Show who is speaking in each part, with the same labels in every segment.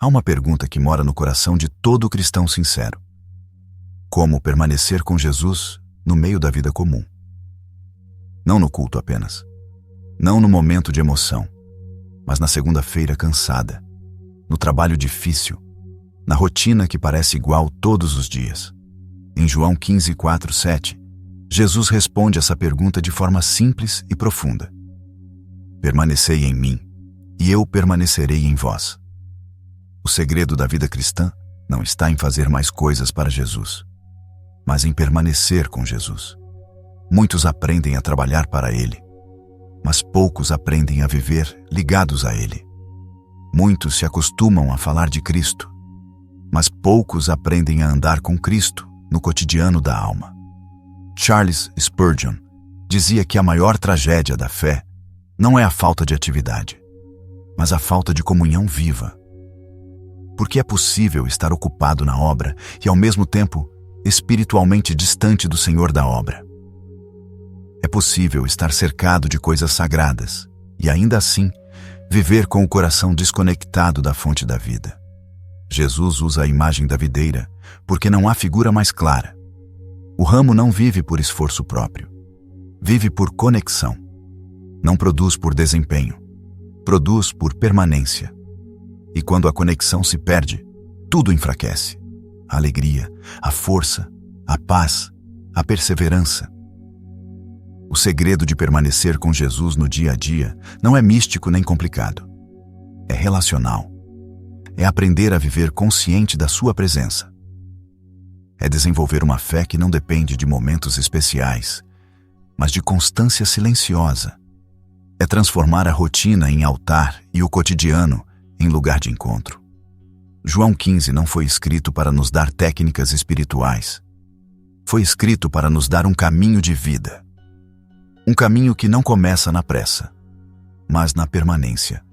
Speaker 1: Há uma pergunta que mora no coração de todo cristão sincero: como permanecer com Jesus no meio da vida comum? Não no culto apenas, não no momento de emoção, mas na segunda-feira cansada, no trabalho difícil, na rotina que parece igual todos os dias. Em João 15, 4, 7, Jesus responde essa pergunta de forma simples e profunda: permanecei em mim, e eu permanecerei em vós. O segredo da vida cristã não está em fazer mais coisas para Jesus, mas em permanecer com Jesus. Muitos aprendem a trabalhar para Ele, mas poucos aprendem a viver ligados a Ele. Muitos se acostumam a falar de Cristo, mas poucos aprendem a andar com Cristo no cotidiano da alma. Charles Spurgeon dizia que a maior tragédia da fé não é a falta de atividade, mas a falta de comunhão viva. Porque é possível estar ocupado na obra e, ao mesmo tempo, espiritualmente distante do Senhor da obra. É possível estar cercado de coisas sagradas e, ainda assim, viver com o coração desconectado da fonte da vida. Jesus usa a imagem da videira porque não há figura mais clara. O ramo não vive por esforço próprio, vive por conexão. Não produz por desempenho, produz por permanência. E quando a conexão se perde, tudo enfraquece: a alegria, a força, a paz, a perseverança. O segredo de permanecer com Jesus no dia a dia não é místico nem complicado. É relacional. É aprender a viver consciente da sua presença. É desenvolver uma fé que não depende de momentos especiais, mas de constância silenciosa. É transformar a rotina em altar e o cotidiano em lugar de encontro. João 15 não foi escrito para nos dar técnicas espirituais. Foi escrito para nos dar um caminho de vida. Um caminho que não começa na pressa, mas na permanência.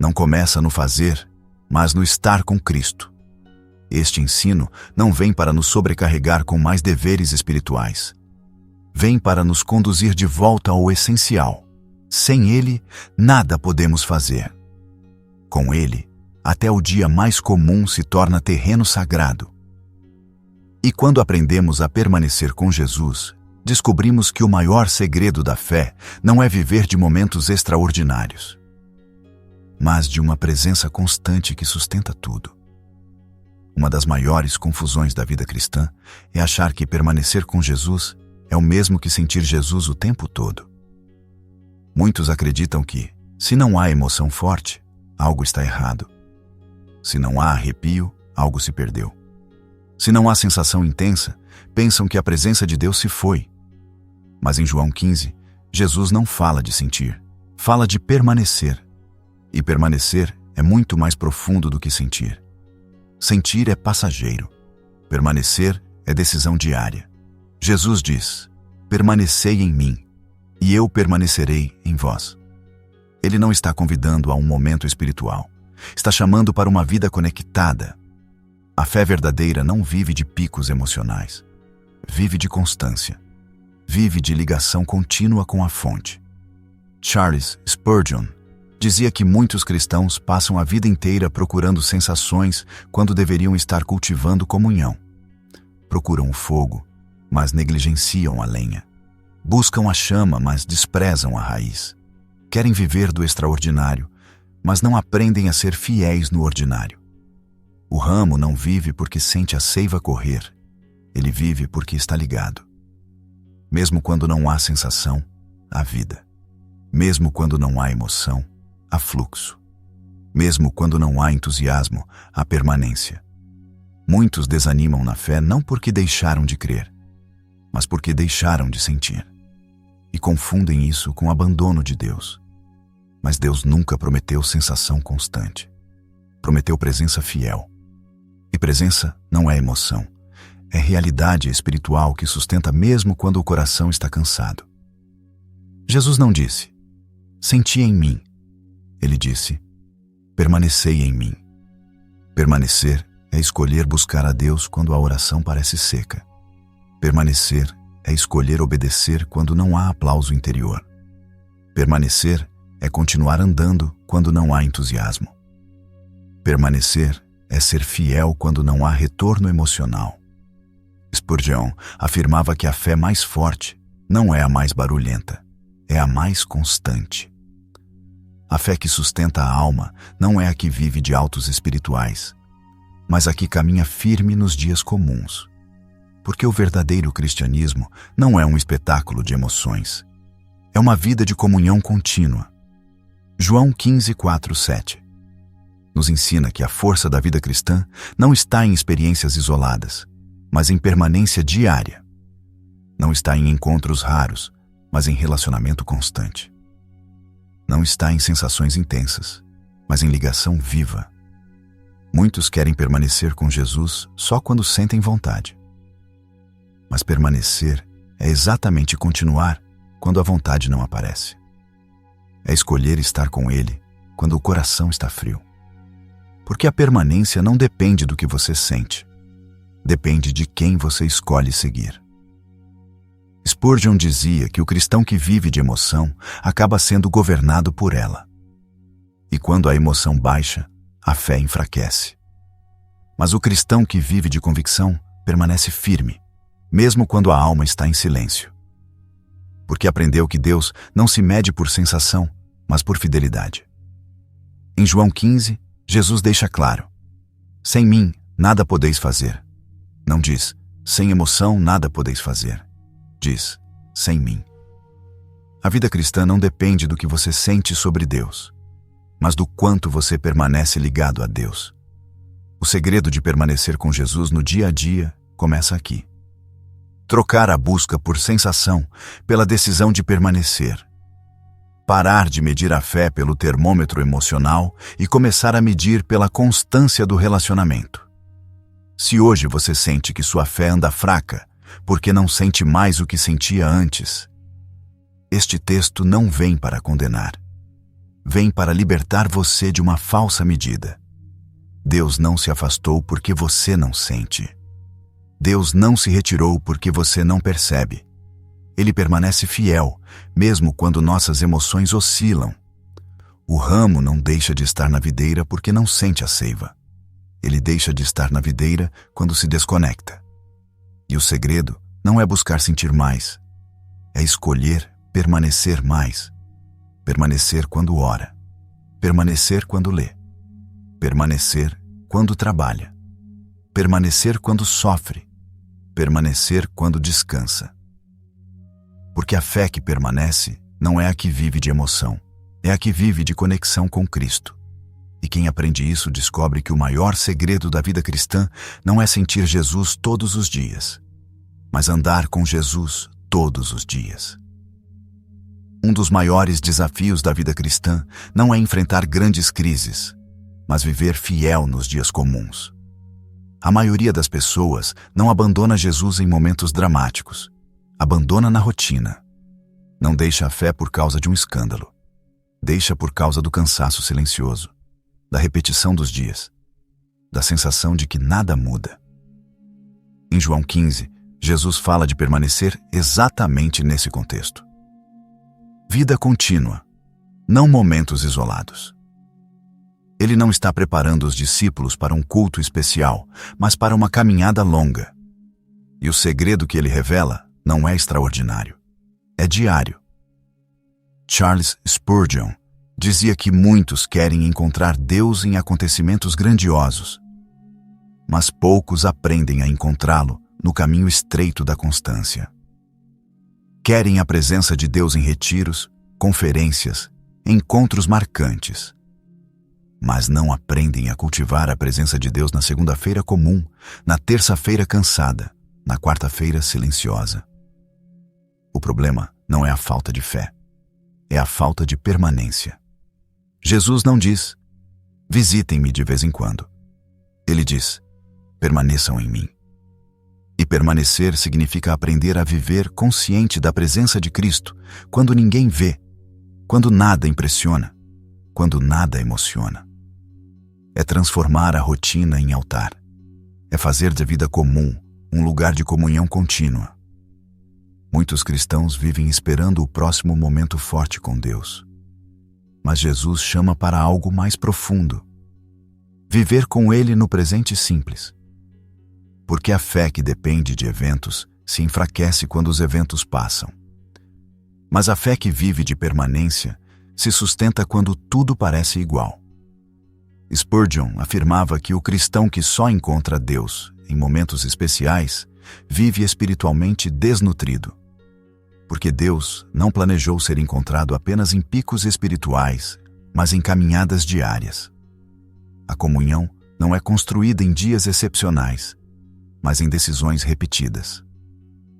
Speaker 1: Não começa no fazer, mas no estar com Cristo. Este ensino não vem para nos sobrecarregar com mais deveres espirituais. Vem para nos conduzir de volta ao essencial. Sem Ele, nada podemos fazer. Com Ele, até o dia mais comum se torna terreno sagrado. E quando aprendemos a permanecer com Jesus, descobrimos que o maior segredo da fé não é viver de momentos extraordinários, mas de uma presença constante que sustenta tudo. Uma das maiores confusões da vida cristã é achar que permanecer com Jesus é o mesmo que sentir Jesus o tempo todo. Muitos acreditam que, se não há emoção forte, algo está errado. Se não há arrepio, algo se perdeu. Se não há sensação intensa, pensam que a presença de Deus se foi. Mas em João 15, Jesus não fala de sentir, fala de permanecer. E permanecer é muito mais profundo do que sentir. Sentir é passageiro. Permanecer é decisão diária. Jesus diz: permanecei em mim, e eu permanecerei em vós. Ele não está convidando a um momento espiritual. Está chamando para uma vida conectada. A fé verdadeira não vive de picos emocionais. Vive de constância. Vive de ligação contínua com a fonte. Charles Spurgeon dizia que muitos cristãos passam a vida inteira procurando sensações quando deveriam estar cultivando comunhão. Procuram o fogo, mas negligenciam a lenha. Buscam a chama, mas desprezam a raiz. Querem viver do extraordinário, mas não aprendem a ser fiéis no ordinário. O ramo não vive porque sente a seiva correr. Ele vive porque está ligado. Mesmo quando não há sensação, há vida. Mesmo quando não há emoção, há fluxo. Mesmo quando não há entusiasmo, há permanência. Muitos desanimam na fé não porque deixaram de crer, mas porque deixaram de sentir. E confundem isso com abandono de Deus. Mas Deus nunca prometeu sensação constante. Prometeu presença fiel. E presença não é emoção. É realidade espiritual que sustenta mesmo quando o coração está cansado. Jesus não disse: senti em mim. Ele disse: permanecei em mim. Permanecer é escolher buscar a Deus quando a oração parece seca. Permanecer é escolher obedecer quando não há aplauso interior. Permanecer é continuar andando quando não há entusiasmo. Permanecer é ser fiel quando não há retorno emocional. Spurgeon afirmava que a fé mais forte não é a mais barulhenta, é a mais constante. A fé que sustenta a alma não é a que vive de altos espirituais, mas a que caminha firme nos dias comuns. Porque o verdadeiro cristianismo não é um espetáculo de emoções. É uma vida de comunhão contínua. João 15, 4, 7 nos ensina que a força da vida cristã não está em experiências isoladas, mas em permanência diária. Não está em encontros raros, mas em relacionamento constante. Não está em sensações intensas, mas em ligação viva. Muitos querem permanecer com Jesus só quando sentem vontade. Mas permanecer é exatamente continuar quando a vontade não aparece. É escolher estar com Ele quando o coração está frio. Porque a permanência não depende do que você sente. Depende de quem você escolhe seguir. Spurgeon dizia que o cristão que vive de emoção acaba sendo governado por ela. E quando a emoção baixa, a fé enfraquece. Mas o cristão que vive de convicção permanece firme, mesmo quando a alma está em silêncio. Porque aprendeu que Deus não se mede por sensação, mas por fidelidade. Em João 15, Jesus deixa claro: sem mim nada podeis fazer. Não diz, sem emoção nada podeis fazer. Diz, sem mim. A vida cristã não depende do que você sente sobre Deus, mas do quanto você permanece ligado a Deus. O segredo de permanecer com Jesus no dia a dia começa aqui. Trocar a busca por sensação pela decisão de permanecer. Parar de medir a fé pelo termômetro emocional e começar a medir pela constância do relacionamento. Se hoje você sente que sua fé anda fraca, porque não sente mais o que sentia antes, este texto não vem para condenar. Vem para libertar você de uma falsa medida. Deus não se afastou porque você não sente. Deus não se retirou porque você não percebe. Ele permanece fiel, mesmo quando nossas emoções oscilam. O ramo não deixa de estar na videira porque não sente a seiva. Ele deixa de estar na videira quando se desconecta. E o segredo não é buscar sentir mais, é escolher permanecer mais. Permanecer quando ora, permanecer quando lê, permanecer quando trabalha, permanecer quando sofre, permanecer quando descansa. Porque a fé que permanece não é a que vive de emoção, é a que vive de conexão com Cristo. E quem aprende isso descobre que o maior segredo da vida cristã não é sentir Jesus todos os dias, mas andar com Jesus todos os dias. Um dos maiores desafios da vida cristã não é enfrentar grandes crises, mas viver fiel nos dias comuns. A maioria das pessoas não abandona Jesus em momentos dramáticos, abandona na rotina. Não deixa a fé por causa de um escândalo. Deixa por causa do cansaço silencioso, da repetição dos dias, da sensação de que nada muda. Em João 15, Jesus fala de permanecer exatamente nesse contexto. Vida contínua, não momentos isolados. Ele não está preparando os discípulos para um culto especial, mas para uma caminhada longa. E o segredo que ele revela não é extraordinário, é diário. Charles Spurgeon dizia que muitos querem encontrar Deus em acontecimentos grandiosos, mas poucos aprendem a encontrá-lo no caminho estreito da constância. Querem a presença de Deus em retiros, conferências, encontros marcantes, mas não aprendem a cultivar a presença de Deus na segunda-feira comum, na terça-feira cansada, na quarta-feira silenciosa. O problema não é a falta de fé, é a falta de permanência. Jesus não diz, visitem-me de vez em quando. Ele diz, permaneçam em mim. E permanecer significa aprender a viver consciente da presença de Cristo quando ninguém vê, quando nada impressiona, quando nada emociona. É transformar a rotina em altar. É fazer da vida comum um lugar de comunhão contínua. Muitos cristãos vivem esperando o próximo momento forte com Deus. Mas Jesus chama para algo mais profundo. viver com Ele no presente simples. Porque a fé que depende de eventos se enfraquece quando os eventos passam. Mas a fé que vive de permanência se sustenta quando tudo parece igual. Spurgeon afirmava que o cristão que só encontra Deus em momentos especiais vive espiritualmente desnutrido. Porque Deus não planejou ser encontrado apenas em picos espirituais, mas em caminhadas diárias. A comunhão não é construída em dias excepcionais, mas em decisões repetidas.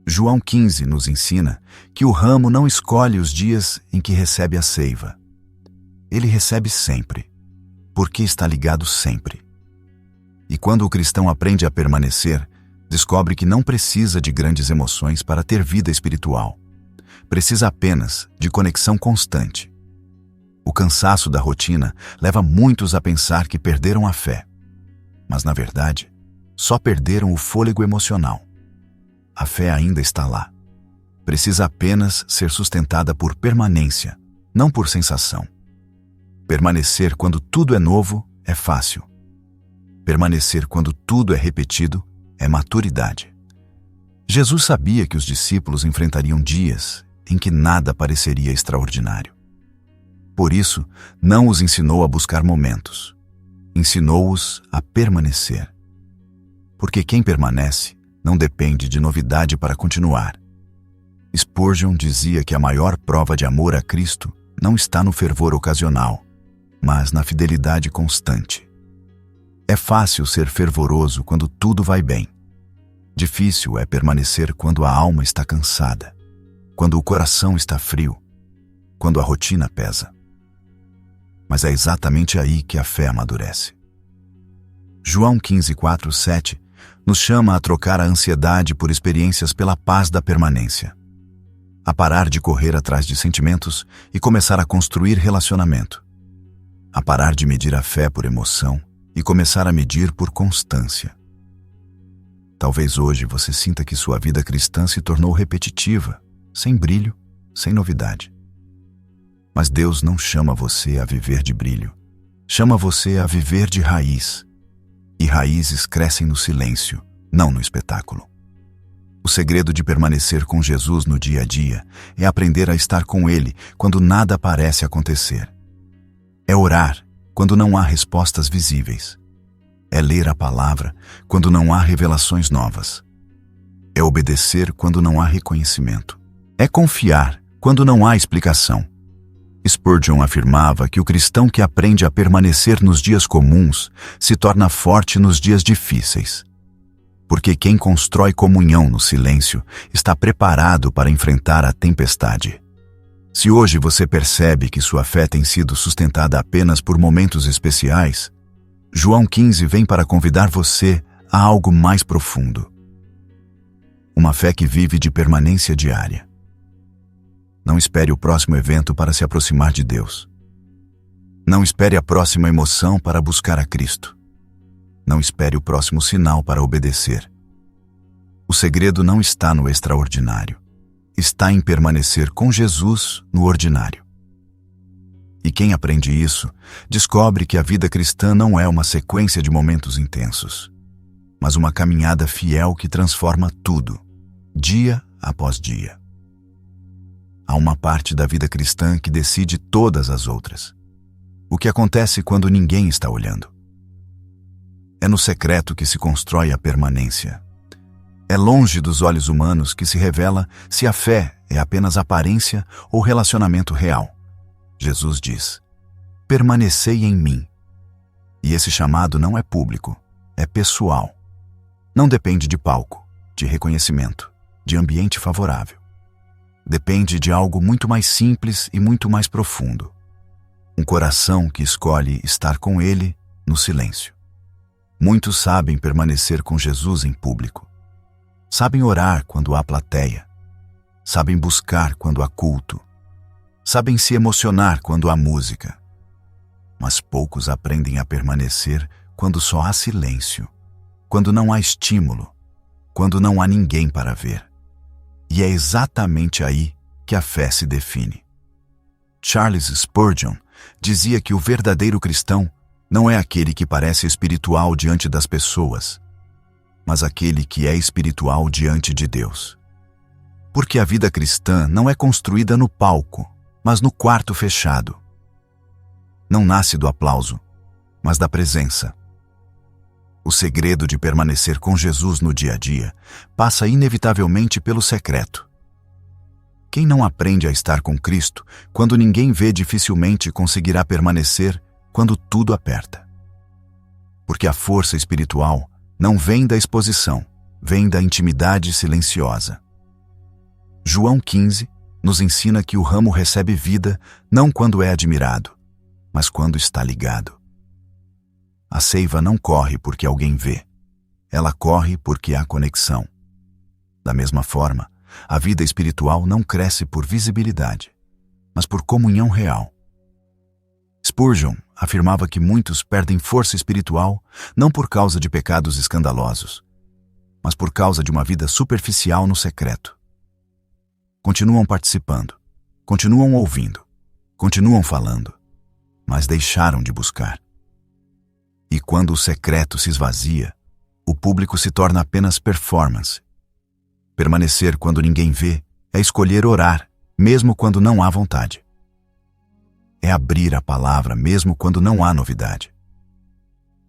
Speaker 1: João 15 nos ensina que o ramo não escolhe os dias em que recebe a seiva. Ele recebe sempre, porque está ligado sempre. E quando o cristão aprende a permanecer, descobre que não precisa de grandes emoções para ter vida espiritual. Precisa apenas de conexão constante. O cansaço da rotina leva muitos a pensar que perderam a fé. Mas, na verdade, só perderam o fôlego emocional. A fé ainda está lá. Precisa apenas ser sustentada por permanência, não por sensação. Permanecer quando tudo é novo é fácil. Permanecer quando tudo é repetido é maturidade. Jesus sabia que os discípulos enfrentariam dias em que nada pareceria extraordinário. Por isso, não os ensinou a buscar momentos. Ensinou-os a permanecer. Porque quem permanece não depende de novidade para continuar. Spurgeon dizia que a maior prova de amor a Cristo não está no fervor ocasional, mas na fidelidade constante. É fácil ser fervoroso quando tudo vai bem. Difícil é permanecer quando a alma está cansada, quando o coração está frio, quando a rotina pesa. Mas é exatamente aí que a fé amadurece. João 15, 4, 7 nos chama a trocar a ansiedade por experiências pela paz da permanência. A parar de correr atrás de sentimentos e começar a construir relacionamento. A parar de medir a fé por emoção e começar a medir por constância. Talvez hoje você sinta que sua vida cristã se tornou repetitiva, sem brilho, sem novidade. Mas Deus não chama você a viver de brilho. Chama você a viver de raiz. E raízes crescem no silêncio, não no espetáculo. O segredo de permanecer com Jesus no dia a dia é aprender a estar com Ele quando nada parece acontecer. É orar quando não há respostas visíveis. É ler a palavra quando não há revelações novas. É obedecer quando não há reconhecimento. É confiar quando não há explicação. Spurgeon afirmava que o cristão que aprende a permanecer nos dias comuns se torna forte nos dias difíceis. Porque quem constrói comunhão no silêncio está preparado para enfrentar a tempestade. Se hoje você percebe que sua fé tem sido sustentada apenas por momentos especiais, João 15 vem para convidar você a algo mais profundo. Uma fé que vive de permanência diária. Não espere o próximo evento para se aproximar de Deus. Não espere a próxima emoção para buscar a Cristo. Não espere o próximo sinal para obedecer. O segredo não está no extraordinário. Está em permanecer com Jesus no ordinário. E quem aprende isso, descobre que a vida cristã não é uma sequência de momentos intensos, mas uma caminhada fiel que transforma tudo, dia após dia. Há uma parte da vida cristã que decide todas as outras. O que acontece quando ninguém está olhando? É no secreto que se constrói a permanência. É longe dos olhos humanos que se revela se a fé é apenas aparência ou relacionamento real. Jesus diz: permanecei em mim. E esse chamado não é público, é pessoal. Não depende de palco, de reconhecimento, de ambiente favorável. Depende de algo muito mais simples e muito mais profundo. Um coração que escolhe estar com Ele no silêncio. Muitos sabem permanecer com Jesus em público. Sabem orar quando há plateia. Sabem buscar quando há culto. Sabem se emocionar quando há música. Mas poucos aprendem a permanecer quando só há silêncio, quando não há estímulo, quando não há ninguém para ver. E é exatamente aí que a fé se define. Charles Spurgeon dizia que o verdadeiro cristão não é aquele que parece espiritual diante das pessoas, mas aquele que é espiritual diante de Deus. Porque a vida cristã não é construída no palco, mas no quarto fechado. Não nasce do aplauso, mas da presença. O segredo de permanecer com Jesus no dia a dia passa inevitavelmente pelo secreto. Quem não aprende a estar com Cristo quando ninguém vê dificilmente conseguirá permanecer quando tudo aperta. Porque a força espiritual não vem da exposição, vem da intimidade silenciosa. João 15 nos ensina que o ramo recebe vida não quando é admirado, mas quando está ligado. A seiva não corre porque alguém vê, ela corre porque há conexão. Da mesma forma, a vida espiritual não cresce por visibilidade, mas por comunhão real. Spurgeon afirmava que muitos perdem força espiritual não por causa de pecados escandalosos, mas por causa de uma vida superficial no secreto. Continuam participando, continuam ouvindo, continuam falando, mas deixaram de buscar. E quando o secreto se esvazia, o público se torna apenas performance. Permanecer quando ninguém vê é escolher orar, mesmo quando não há vontade. É abrir a palavra mesmo quando não há novidade.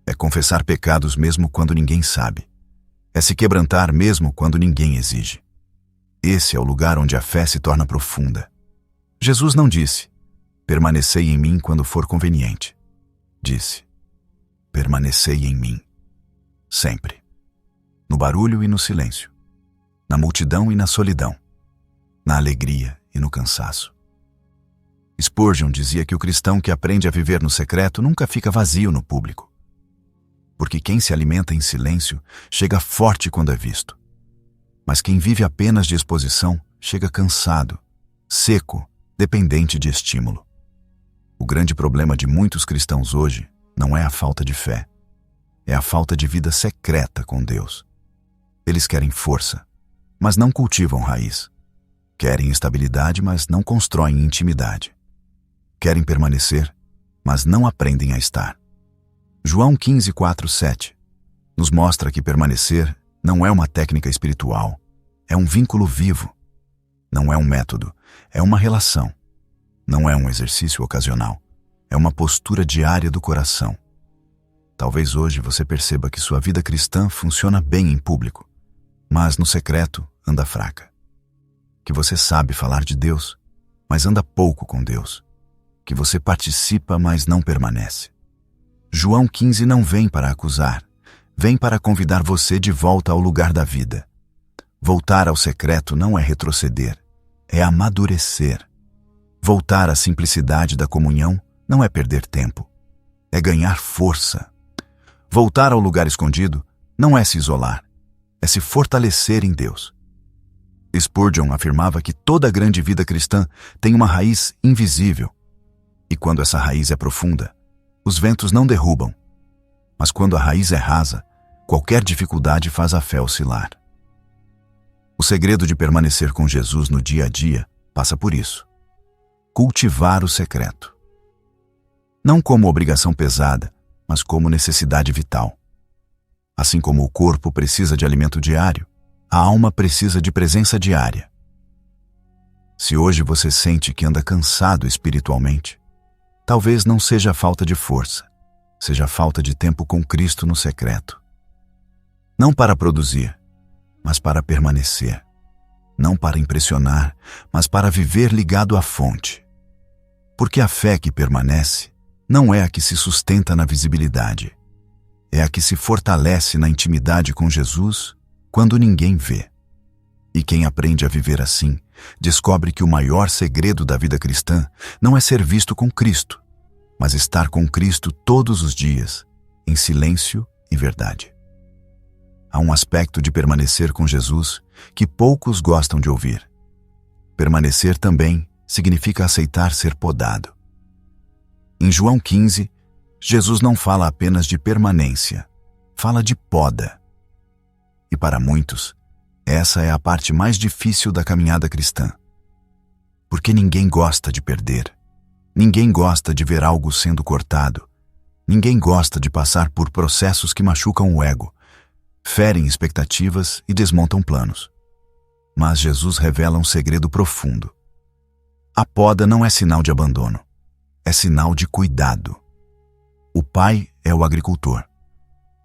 Speaker 1: É confessar pecados mesmo quando ninguém sabe. É se quebrantar mesmo quando ninguém exige. Esse é o lugar onde a fé se torna profunda. Jesus não disse, permanecei em mim quando for conveniente. Disse, permanecei em mim, sempre. No barulho e no silêncio. Na multidão e na solidão. Na alegria e no cansaço. Spurgeon dizia que o cristão que aprende a viver no secreto nunca fica vazio no público. Porque quem se alimenta em silêncio chega forte quando é visto. Mas quem vive apenas de exposição chega cansado, seco, dependente de estímulo. O grande problema de muitos cristãos hoje não é a falta de fé, é a falta de vida secreta com Deus. Eles querem força, mas não cultivam raiz. Querem estabilidade, mas não constroem intimidade. Querem permanecer, mas não aprendem a estar. João 15, 4, 7 nos mostra que permanecer não é uma técnica espiritual, é um vínculo vivo. Não é um método, é uma relação. Não é um exercício ocasional, é uma postura diária do coração. Talvez hoje você perceba que sua vida cristã funciona bem em público, mas no secreto anda fraca. Que você sabe falar de Deus, mas anda pouco com Deus. Que você participa, mas não permanece. João 15 não vem para acusar, vem para convidar você de volta ao lugar da vida. Voltar ao secreto não é retroceder, é amadurecer. Voltar à simplicidade da comunhão não é perder tempo, é ganhar força. Voltar ao lugar escondido não é se isolar, é se fortalecer em Deus. Spurgeon afirmava que toda grande vida cristã tem uma raiz invisível. E quando essa raiz é profunda, os ventos não derrubam. Mas quando a raiz é rasa, qualquer dificuldade faz a fé oscilar. O segredo de permanecer com Jesus no dia a dia passa por isso. Cultivar o secreto. Não como obrigação pesada, mas como necessidade vital. Assim como o corpo precisa de alimento diário, a alma precisa de presença diária. Se hoje você sente que anda cansado espiritualmente, talvez não seja falta de força, seja falta de tempo com Cristo no secreto. Não para produzir, mas para permanecer. Não para impressionar, mas para viver ligado à fonte. Porque a fé que permanece não é a que se sustenta na visibilidade, é a que se fortalece na intimidade com Jesus quando ninguém vê. E quem aprende a viver assim, descobre que o maior segredo da vida cristã não é ser visto com Cristo, mas estar com Cristo todos os dias, em silêncio e verdade. Há um aspecto de permanecer com Jesus que poucos gostam de ouvir. Permanecer também significa aceitar ser podado. Em João 15, Jesus não fala apenas de permanência, fala de poda. E para muitos, essa é a parte mais difícil da caminhada cristã. Porque ninguém gosta de perder. Ninguém gosta de ver algo sendo cortado. Ninguém gosta de passar por processos que machucam o ego, ferem expectativas e desmontam planos. Mas Jesus revela um segredo profundo. A poda não é sinal de abandono, é sinal de cuidado. O Pai é o agricultor.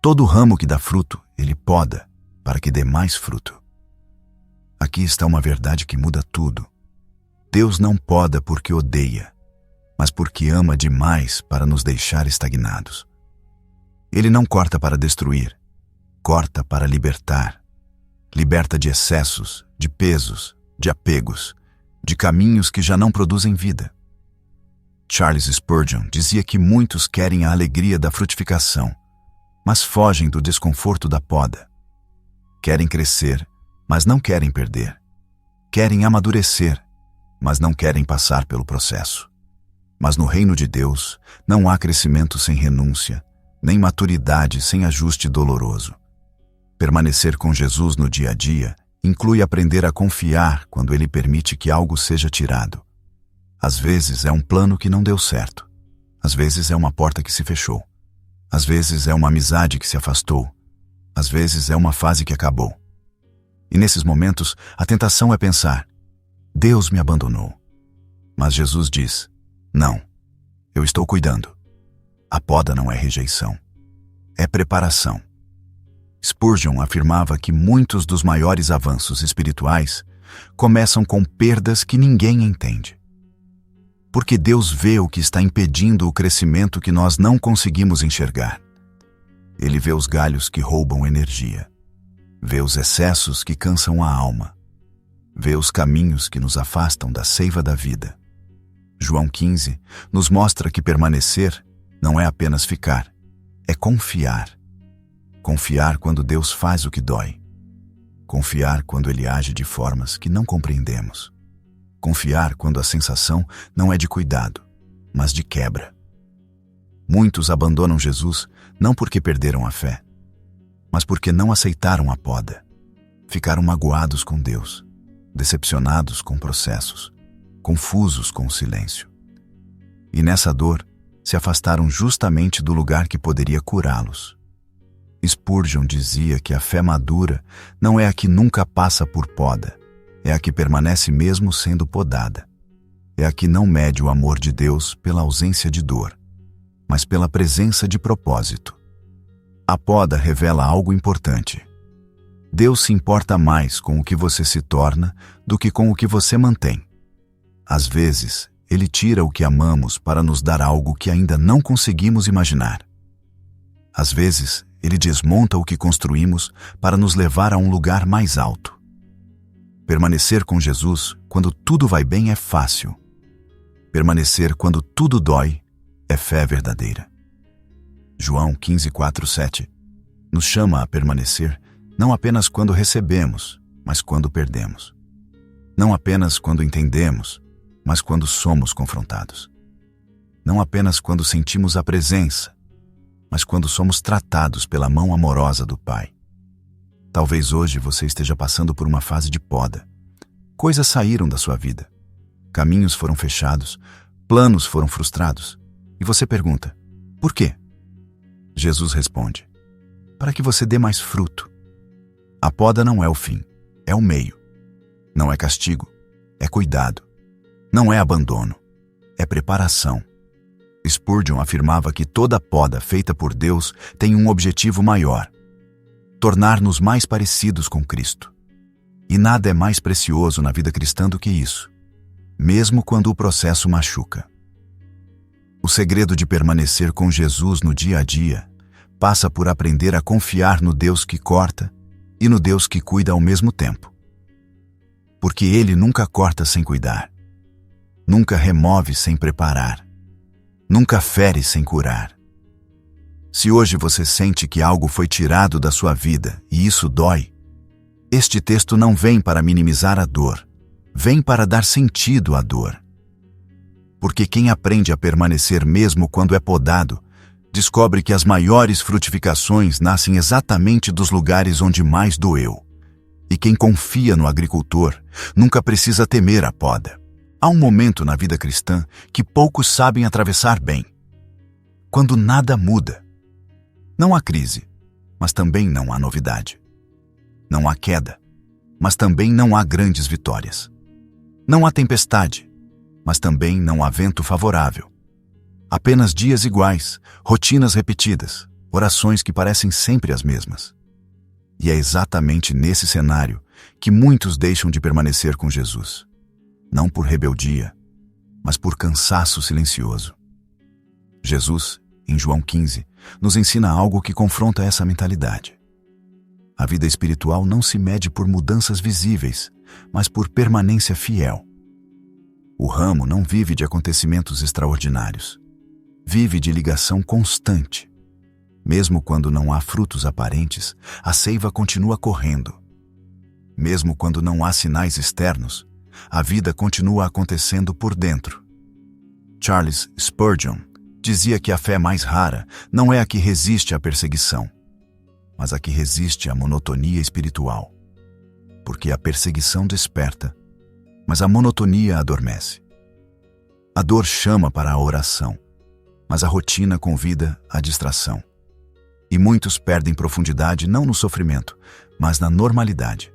Speaker 1: Todo ramo que dá fruto, ele poda para que dê mais fruto. Aqui está uma verdade que muda tudo. Deus não poda porque odeia, mas porque ama demais para nos deixar estagnados. Ele não corta para destruir, corta para libertar. Liberta de excessos, de pesos, de apegos, de caminhos que já não produzem vida. Charles Spurgeon dizia que muitos querem a alegria da frutificação, mas fogem do desconforto da poda. Querem crescer, mas não querem perder. Querem amadurecer, mas não querem passar pelo processo. Mas no reino de Deus não há crescimento sem renúncia, nem maturidade sem ajuste doloroso. Permanecer com Jesus no dia a dia inclui aprender a confiar quando Ele permite que algo seja tirado. Às vezes é um plano que não deu certo. Às vezes é uma porta que se fechou. Às vezes é uma amizade que se afastou. Às vezes é uma fase que acabou. E nesses momentos, a tentação é pensar: Deus me abandonou. Mas Jesus diz: não, eu estou cuidando. A poda não é rejeição, é preparação. Spurgeon afirmava que muitos dos maiores avanços espirituais começam com perdas que ninguém entende. Porque Deus vê o que está impedindo o crescimento que nós não conseguimos enxergar. Ele vê os galhos que roubam energia, vê os excessos que cansam a alma, vê os caminhos que nos afastam da seiva da vida. João 15 nos mostra que permanecer não é apenas ficar, é confiar. Confiar quando Deus faz o que dói. Confiar quando Ele age de formas que não compreendemos. Confiar quando a sensação não é de cuidado, mas de quebra. Muitos abandonam Jesus não porque perderam a fé, mas porque não aceitaram a poda. Ficaram magoados com Deus, decepcionados com processos, confusos com o silêncio. E nessa dor, se afastaram justamente do lugar que poderia curá-los. Spurgeon dizia que a fé madura não é a que nunca passa por poda, é a que permanece mesmo sendo podada. É a que não mede o amor de Deus pela ausência de dor, mas pela presença de propósito. A poda revela algo importante. Deus se importa mais com o que você se torna do que com o que você mantém. Às vezes, Ele tira o que amamos para nos dar algo que ainda não conseguimos imaginar. Às vezes, Ele desmonta o que construímos para nos levar a um lugar mais alto. Permanecer com Jesus quando tudo vai bem é fácil. Permanecer quando tudo dói é fé verdadeira. João 15:4-7 nos chama a permanecer não apenas quando recebemos, mas quando perdemos. Não apenas quando entendemos, mas quando somos confrontados. Não apenas quando sentimos a presença, mas quando somos tratados pela mão amorosa do Pai. Talvez hoje você esteja passando por uma fase de poda. Coisas saíram da sua vida. Caminhos foram fechados, planos foram frustrados. E você pergunta: por quê? Jesus responde: para que você dê mais fruto. A poda não é o fim, é o meio. Não é castigo, é cuidado. Não é abandono, é preparação. Spurgeon afirmava que toda poda feita por Deus tem um objetivo maior: tornar-nos mais parecidos com Cristo. E nada é mais precioso na vida cristã do que isso, mesmo quando o processo machuca. O segredo de permanecer com Jesus no dia a dia passa por aprender a confiar no Deus que corta e no Deus que cuida ao mesmo tempo. Porque Ele nunca corta sem cuidar, nunca remove sem preparar, nunca fere sem curar. Se hoje você sente que algo foi tirado da sua vida e isso dói, este texto não vem para minimizar a dor, vem para dar sentido à dor. Porque quem aprende a permanecer mesmo quando é podado, descobre que as maiores frutificações nascem exatamente dos lugares onde mais doeu. E quem confia no agricultor nunca precisa temer a poda. Há um momento na vida cristã que poucos sabem atravessar bem. quando nada muda. Não há crise, mas também não há novidade. Não há queda, mas também não há grandes vitórias. Não há tempestade, mas também não há vento favorável. Apenas dias iguais, rotinas repetidas, orações que parecem sempre as mesmas. E é exatamente nesse cenário que muitos deixam de permanecer com Jesus. Não por rebeldia, mas por cansaço silencioso. Jesus, em João 15, nos ensina algo que confronta essa mentalidade. A vida espiritual não se mede por mudanças visíveis, mas por permanência fiel. O ramo não vive de acontecimentos extraordinários. Vive de ligação constante. Mesmo quando não há frutos aparentes, a seiva continua correndo. Mesmo quando não há sinais externos, a vida continua acontecendo por dentro. Charles Spurgeon dizia que a fé mais rara não é a que resiste à perseguição, mas a que resiste à monotonia espiritual. Porque a perseguição desperta, mas a monotonia adormece. A dor chama para a oração, mas a rotina convida à distração. E muitos perdem profundidade não no sofrimento, mas na normalidade.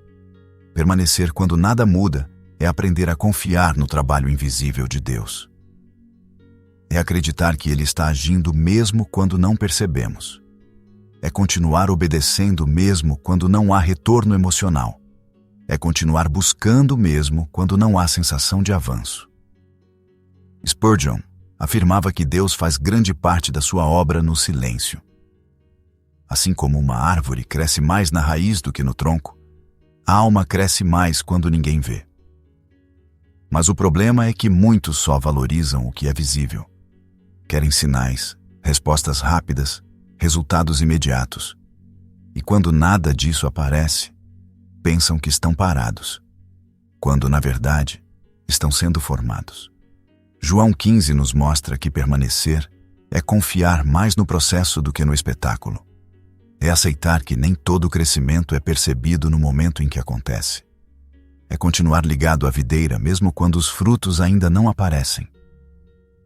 Speaker 1: Permanecer quando nada muda é aprender a confiar no trabalho invisível de Deus. É acreditar que Ele está agindo mesmo quando não percebemos. É continuar obedecendo mesmo quando não há retorno emocional. É continuar buscando mesmo quando não há sensação de avanço. Spurgeon afirmava que Deus faz grande parte da sua obra no silêncio. Assim como uma árvore cresce mais na raiz do que no tronco, a alma cresce mais quando ninguém vê. Mas o problema é que muitos só valorizam o que é visível. Querem sinais, respostas rápidas, resultados imediatos. E quando nada disso aparece, pensam que estão parados, quando, na verdade, estão sendo formados. João 15 nos mostra que permanecer é confiar mais no processo do que no espetáculo. É aceitar que nem todo crescimento é percebido no momento em que acontece. É continuar ligado à videira mesmo quando os frutos ainda não aparecem.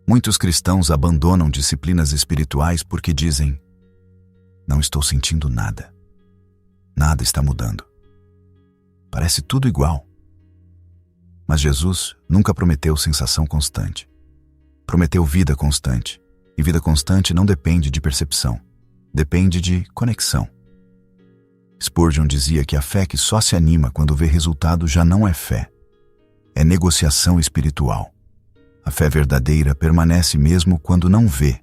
Speaker 1: Muitos cristãos abandonam disciplinas espirituais porque dizem: não estou sentindo nada. Nada está mudando. Parece tudo igual. Mas Jesus nunca prometeu sensação constante. Prometeu vida constante. E vida constante não depende de percepção. Depende de conexão. Spurgeon dizia que a fé que só se anima quando vê resultado já não é fé. É negociação espiritual. A fé verdadeira permanece mesmo quando não vê,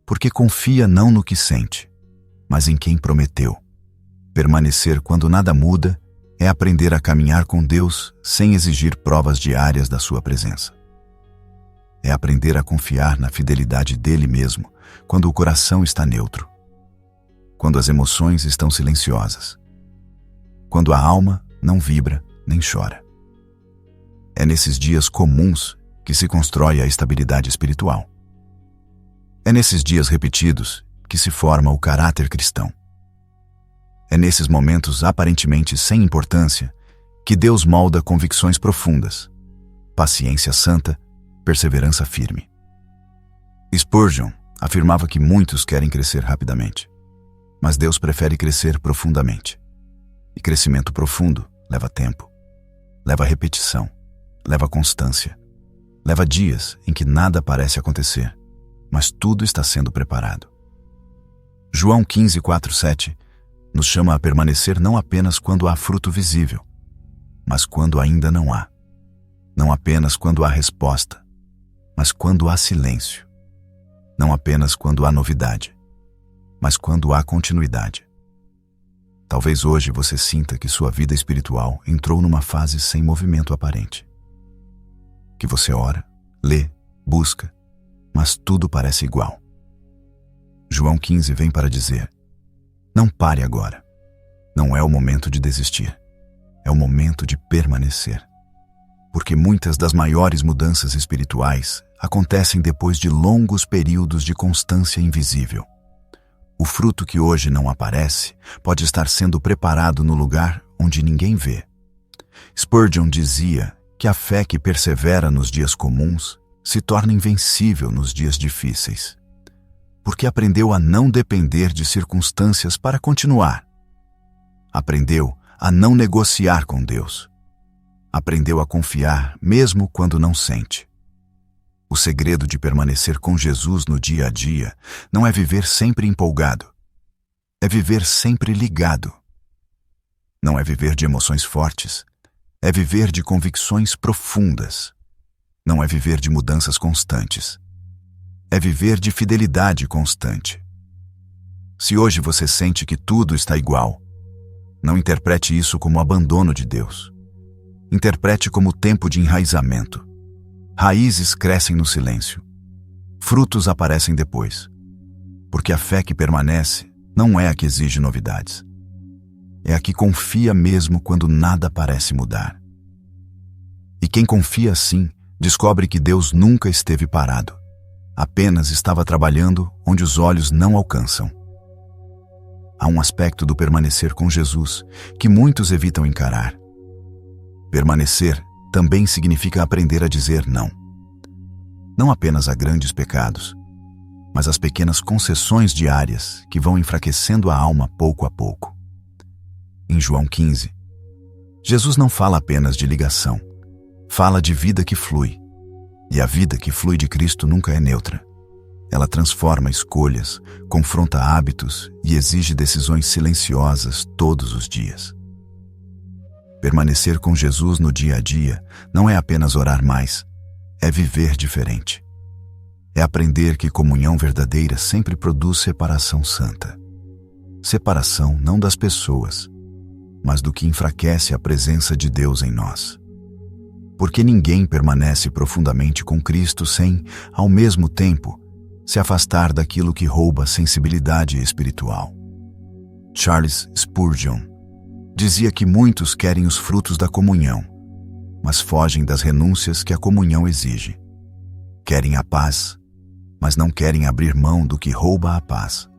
Speaker 1: porque confia não no que sente, mas em quem prometeu. Permanecer quando nada muda é aprender a caminhar com Deus sem exigir provas diárias da sua presença. É aprender a confiar na fidelidade dele mesmo quando o coração está neutro, quando as emoções estão silenciosas, quando a alma não vibra nem chora. É nesses dias comuns que se constrói a estabilidade espiritual. É nesses dias repetidos que se forma o caráter cristão. É nesses momentos aparentemente sem importância que Deus molda convicções profundas, paciência santa, perseverança firme. Spurgeon afirmava que muitos querem crescer rapidamente, mas Deus prefere crescer profundamente. E crescimento profundo leva tempo, leva repetição, leva constância, leva dias em que nada parece acontecer, mas tudo está sendo preparado. João 15, 4, 7 nos chama a permanecer não apenas quando há fruto visível, mas quando ainda não há. Não apenas quando há resposta, mas quando há silêncio. Não apenas quando há novidade, mas quando há continuidade. Talvez hoje você sinta que sua vida espiritual entrou numa fase sem movimento aparente. Que você ora, lê, busca, mas tudo parece igual. João 15 vem para dizer: não pare agora. Não é o momento de desistir. É o momento de permanecer. Porque muitas das maiores mudanças espirituais acontecem depois de longos períodos de constância invisível. O fruto que hoje não aparece pode estar sendo preparado no lugar onde ninguém vê. Spurgeon dizia que a fé que persevera nos dias comuns se torna invencível nos dias difíceis. porque aprendeu a não depender de circunstâncias para continuar. Aprendeu a não negociar com Deus. Aprendeu a confiar mesmo quando não sente. O segredo de permanecer com Jesus no dia a dia não é viver sempre empolgado. É viver sempre ligado. Não é viver de emoções fortes. É viver de convicções profundas. Não é viver de mudanças constantes. É viver de fidelidade constante. Se hoje você sente que tudo está igual, não interprete isso como abandono de Deus. Interprete como tempo de enraizamento. Raízes crescem no silêncio. Frutos aparecem depois. Porque a fé que permanece não é a que exige novidades. É a que confia mesmo quando nada parece mudar. E quem confia assim, descobre que Deus nunca esteve parado. Apenas estava trabalhando onde os olhos não alcançam. Há um aspecto do permanecer com Jesus que muitos evitam encarar. Permanecer também significa aprender a dizer não. Não apenas a grandes pecados, mas às pequenas concessões diárias que vão enfraquecendo a alma pouco a pouco. Em João 15, Jesus não fala apenas de ligação, fala de vida que flui. E a vida que flui de Cristo nunca é neutra. Ela transforma escolhas, confronta hábitos e exige decisões silenciosas todos os dias. Permanecer com Jesus no dia a dia não é apenas orar mais, é viver diferente. É aprender que comunhão verdadeira sempre produz separação santa. Separação não das pessoas, mas do que enfraquece a presença de Deus em nós. Porque ninguém permanece profundamente com Cristo sem, ao mesmo tempo, se afastar daquilo que rouba a sensibilidade espiritual. Charles Spurgeon dizia que muitos querem os frutos da comunhão, mas fogem das renúncias que a comunhão exige. Querem a paz, mas não querem abrir mão do que rouba a paz.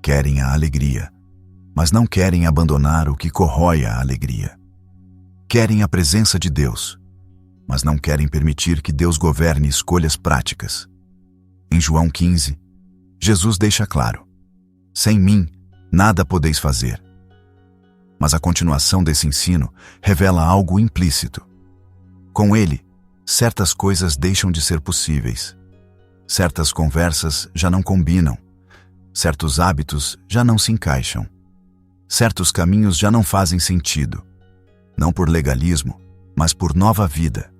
Speaker 1: Querem a alegria, mas não querem abandonar o que corrói a alegria. Querem a presença de Deus, mas não querem permitir que Deus governe escolhas práticas. Em João 15, Jesus deixa claro: sem mim, nada podeis fazer. Mas a continuação desse ensino revela algo implícito. Com ele, certas coisas deixam de ser possíveis. Certas conversas já não combinam. Certos hábitos já não se encaixam. Certos caminhos já não fazem sentido. Não por legalismo, mas por nova vida.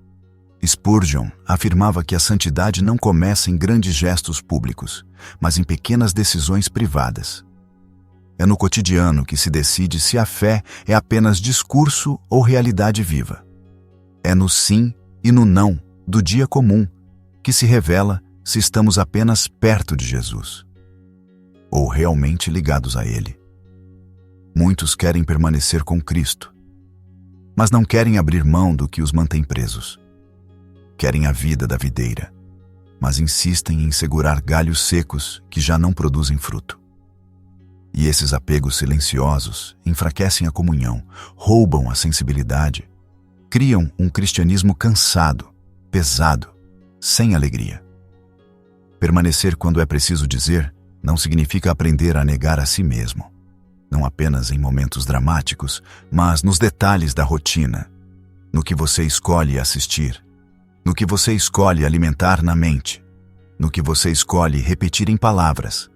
Speaker 1: Spurgeon afirmava que a santidade não começa em grandes gestos públicos, mas em pequenas decisões privadas. É no cotidiano que se decide se a fé é apenas discurso ou realidade viva. É no sim e no não do dia comum que se revela se estamos apenas perto de Jesus ou realmente ligados a Ele. Muitos querem permanecer com Cristo, mas não querem abrir mão do que os mantém presos. Querem a vida da videira, mas insistem em segurar galhos secos que já não produzem fruto. E esses apegos silenciosos enfraquecem a comunhão, roubam a sensibilidade, criam um cristianismo cansado, pesado, sem alegria. Permanecer quando é preciso dizer não significa aprender a negar a si mesmo, não apenas em momentos dramáticos, mas nos detalhes da rotina, no que você escolhe assistir, no que você escolhe alimentar na mente, no que você escolhe repetir em palavras,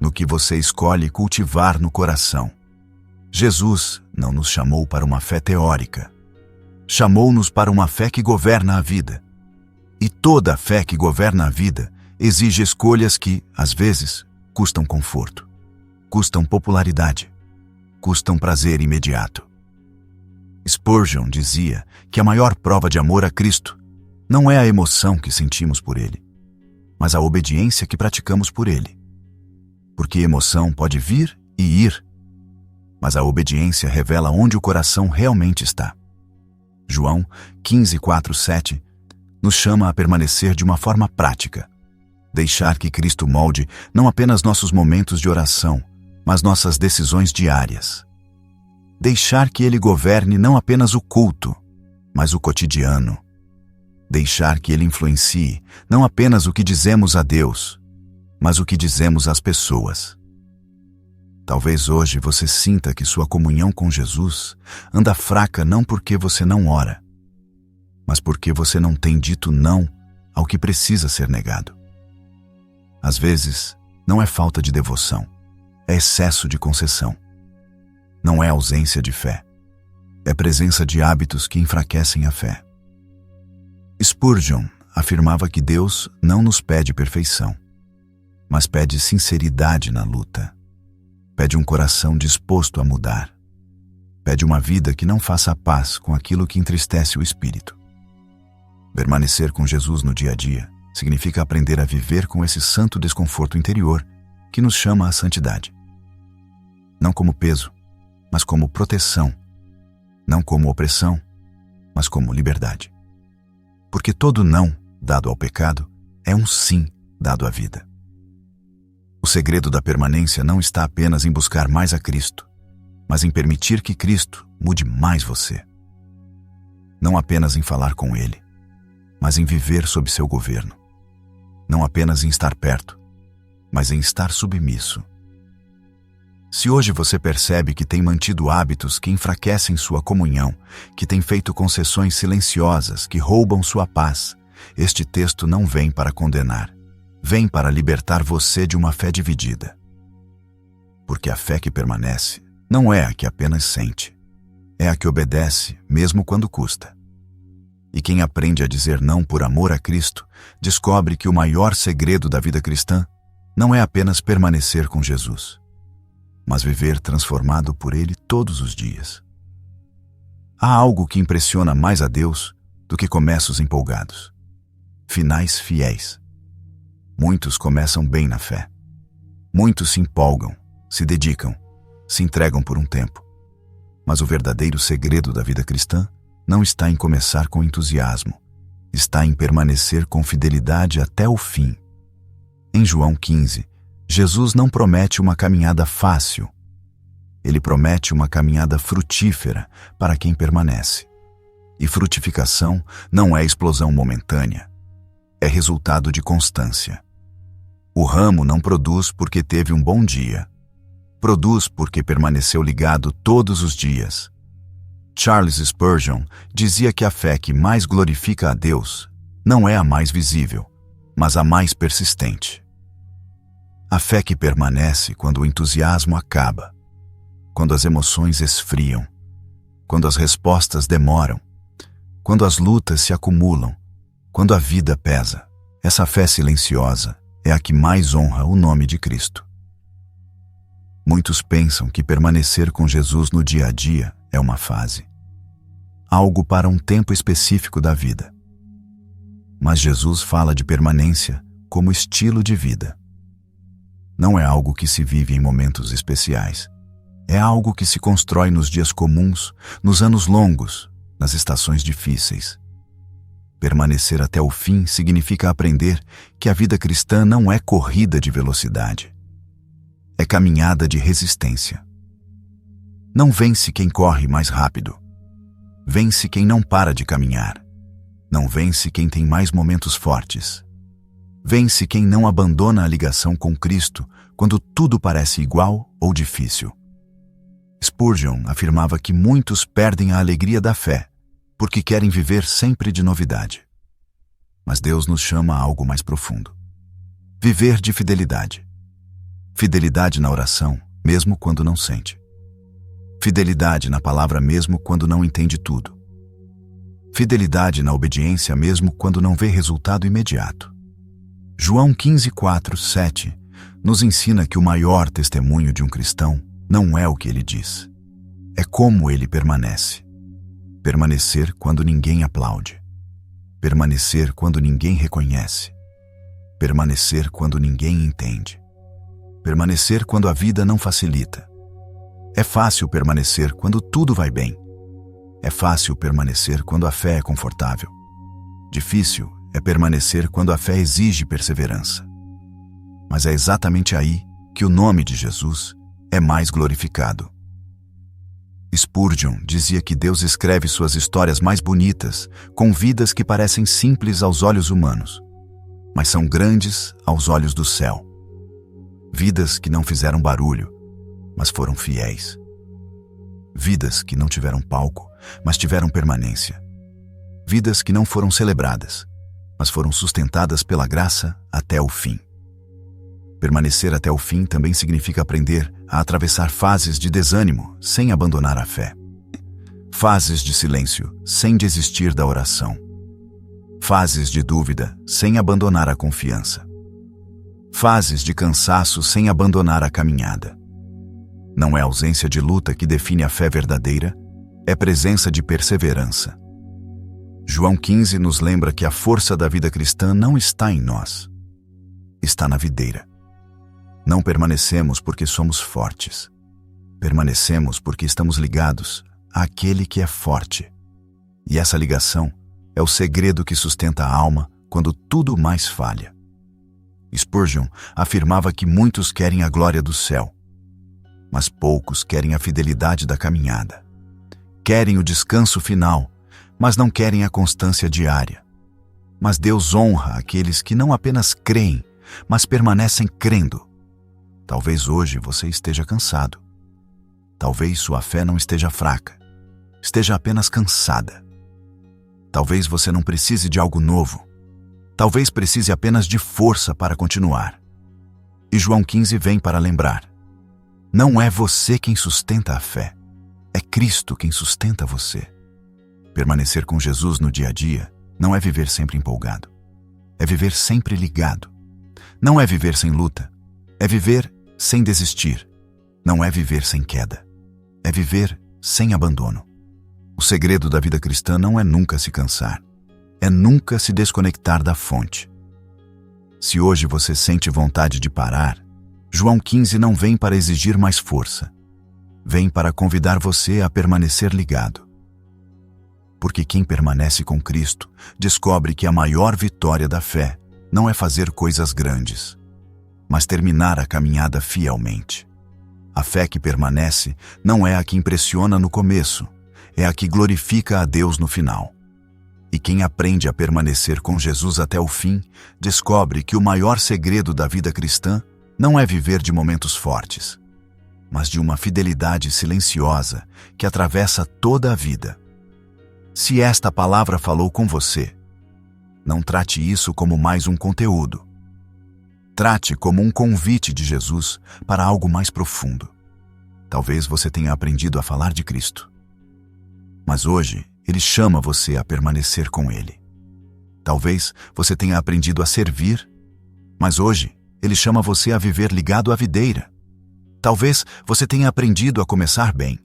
Speaker 1: no que você escolhe cultivar no coração. Jesus não nos chamou para uma fé teórica. Chamou-nos para uma fé que governa a vida. E toda a fé que governa a vida exige escolhas que, às vezes, custam conforto, custam popularidade, custam prazer imediato. Spurgeon dizia que a maior prova de amor a Cristo não é a emoção que sentimos por Ele, mas a obediência que praticamos por Ele. Porque emoção pode vir e ir, mas a obediência revela onde o coração realmente está. João 15, 4, 7 nos chama a permanecer de uma forma prática, deixar que Cristo molde não apenas nossos momentos de oração, mas nossas decisões diárias. Deixar que Ele governe não apenas o culto, mas o cotidiano. Deixar que Ele influencie não apenas o que dizemos a Deus, mas o que dizemos às pessoas. Talvez hoje você sinta que sua comunhão com Jesus anda fraca não porque você não ora, mas porque você não tem dito não ao que precisa ser negado. Às vezes, não é falta de devoção, é excesso de concessão. Não é ausência de fé, é presença de hábitos que enfraquecem a fé. Spurgeon afirmava que Deus não nos pede perfeição, mas pede sinceridade na luta. Pede um coração disposto a mudar. Pede uma vida que não faça paz com aquilo que entristece o espírito. Permanecer com Jesus no dia a dia significa aprender a viver com esse santo desconforto interior que nos chama à santidade. Não como peso, mas como proteção. Não como opressão, mas como liberdade. Porque todo não dado ao pecado é um sim dado à vida. O segredo da permanência não está apenas em buscar mais a Cristo, mas em permitir que Cristo mude mais você. Não apenas em falar com Ele, mas em viver sob seu governo. Não apenas em estar perto, mas em estar submisso. Se hoje você percebe que tem mantido hábitos que enfraquecem sua comunhão, que tem feito concessões silenciosas que roubam sua paz, este texto não vem para condenar, vem para libertar você de uma fé dividida. Porque a fé que permanece não é a que apenas sente, é a que obedece mesmo quando custa. E quem aprende a dizer não por amor a Cristo, descobre que o maior segredo da vida cristã não é apenas permanecer com Jesus, mas viver transformado por Ele todos os dias. Há algo que impressiona mais a Deus do que começos empolgados. Finais fiéis. Muitos começam bem na fé. Muitos se empolgam, se dedicam, se entregam por um tempo. Mas o verdadeiro segredo da vida cristã não está em começar com entusiasmo, está em permanecer com fidelidade até o fim. Em João 15, Jesus não promete uma caminhada fácil. Ele promete uma caminhada frutífera para quem permanece. E frutificação não é explosão momentânea, é resultado de constância. O ramo não produz porque teve um bom dia, produz porque permaneceu ligado todos os dias. Charles Spurgeon dizia que a fé que mais glorifica a Deus não é a mais visível, mas a mais persistente. A fé que permanece quando o entusiasmo acaba, quando as emoções esfriam, quando as respostas demoram, quando as lutas se acumulam, quando a vida pesa. Essa fé silenciosa é a que mais honra o nome de Cristo. Muitos pensam que permanecer com Jesus no dia a dia é uma fase, algo para um tempo específico da vida. Mas Jesus fala de permanência como estilo de vida. Não é algo que se vive em momentos especiais. É algo que se constrói nos dias comuns, nos anos longos, nas estações difíceis. Permanecer até o fim significa aprender que a vida cristã não é corrida de velocidade. É caminhada de resistência. Não vence quem corre mais rápido. Vence quem não para de caminhar. Não vence quem tem mais momentos fortes. Vence quem não abandona a ligação com Cristo quando tudo parece igual ou difícil. Spurgeon afirmava que muitos perdem a alegria da fé porque querem viver sempre de novidade. Mas Deus nos chama a algo mais profundo. Viver de fidelidade. Fidelidade na oração, mesmo quando não sente. Fidelidade na palavra mesmo quando não entende tudo. Fidelidade na obediência mesmo quando não vê resultado imediato. João 15, 4, 7 nos ensina que o maior testemunho de um cristão não é o que ele diz, é como ele permanece. Permanecer quando ninguém aplaude. Permanecer quando ninguém reconhece. Permanecer quando ninguém entende. Permanecer quando a vida não facilita. É fácil permanecer quando tudo vai bem. É fácil permanecer quando a fé é confortável. Difícil é permanecer quando a fé exige perseverança. Mas é exatamente aí que o nome de Jesus é mais glorificado. Spurgeon dizia que Deus escreve suas histórias mais bonitas com vidas que parecem simples aos olhos humanos, mas são grandes aos olhos do céu. Vidas que não fizeram barulho, mas foram fiéis. Vidas que não tiveram palco, mas tiveram permanência. Vidas que não foram celebradas, mas foram sustentadas pela graça até o fim. Permanecer até o fim também significa aprender a atravessar fases de desânimo sem abandonar a fé. Fases de silêncio sem desistir da oração. Fases de dúvida sem abandonar a confiança. Fases de cansaço sem abandonar a caminhada. Não é ausência de luta que define a fé verdadeira, é presença de perseverança. João 15 nos lembra que a força da vida cristã não está em nós, está na videira. Não permanecemos porque somos fortes. Permanecemos porque estamos ligados àquele que é forte. E essa ligação é o segredo que sustenta a alma quando tudo mais falha. Spurgeon afirmava que muitos querem a glória do céu, mas poucos querem a fidelidade da caminhada. Querem o descanso final, mas não querem a constância diária. Mas Deus honra aqueles que não apenas creem, mas permanecem crendo. Talvez hoje você esteja cansado. Talvez sua fé não esteja fraca, esteja apenas cansada. Talvez você não precise de algo novo. Talvez precise apenas de força para continuar. E João 15 vem para lembrar: não é você quem sustenta a fé, é Cristo quem sustenta você. Permanecer com Jesus no dia a dia não é viver sempre empolgado, é viver sempre ligado. Não é viver sem luta, é viver sem desistir. Não é viver sem queda, é viver sem abandono. O segredo da vida cristã não é nunca se cansar, é nunca se desconectar da fonte. Se hoje você sente vontade de parar, João 15 não vem para exigir mais força, vem para convidar você a permanecer ligado. Porque quem permanece com Cristo descobre que a maior vitória da fé não é fazer coisas grandes, mas terminar a caminhada fielmente. A fé que permanece não é a que impressiona no começo, é a que glorifica a Deus no final. E quem aprende a permanecer com Jesus até o fim, descobre que o maior segredo da vida cristã não é viver de momentos fortes, mas de uma fidelidade silenciosa que atravessa toda a vida. Se esta palavra falou com você, não trate isso como mais um conteúdo. Trate como um convite de Jesus para algo mais profundo. Talvez você tenha aprendido a falar de Cristo, mas hoje Ele chama você a permanecer com Ele. Talvez você tenha aprendido a servir, mas hoje Ele chama você a viver ligado à videira. Talvez você tenha aprendido a começar bem,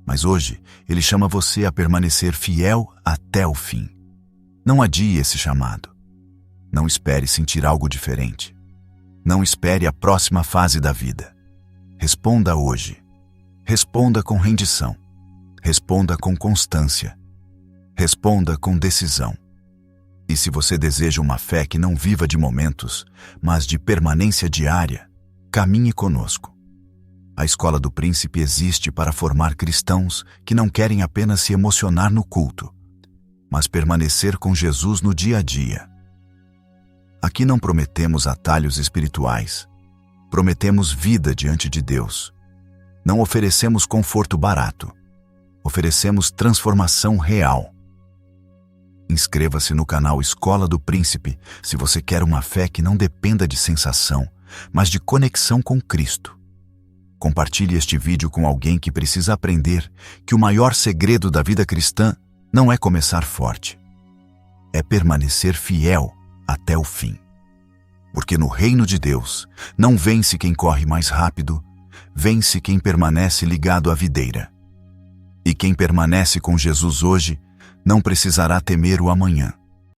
Speaker 1: mas hoje Ele chama você a permanecer fiel até o fim. Não adie esse chamado. Não espere sentir algo diferente. Não espere a próxima fase da vida. Responda hoje. Responda com rendição. Responda com constância. Responda com decisão. E se você deseja uma fé que não viva de momentos, mas de permanência diária, caminhe conosco. A Escola do Príncipe existe para formar cristãos que não querem apenas se emocionar no culto, mas permanecer com Jesus no dia a dia. Aqui não prometemos atalhos espirituais, prometemos vida diante de Deus. Não oferecemos conforto barato, oferecemos transformação real. Inscreva-se no canal Escola do Príncipe se você quer uma fé que não dependa de sensação, mas de conexão com Cristo. Compartilhe este vídeo com alguém que precisa aprender que o maior segredo da vida cristã não é começar forte, é permanecer fiel até o fim. Porque no reino de Deus não vence quem corre mais rápido, vence quem permanece ligado à videira. E quem permanece com Jesus hoje não precisará temer o amanhã.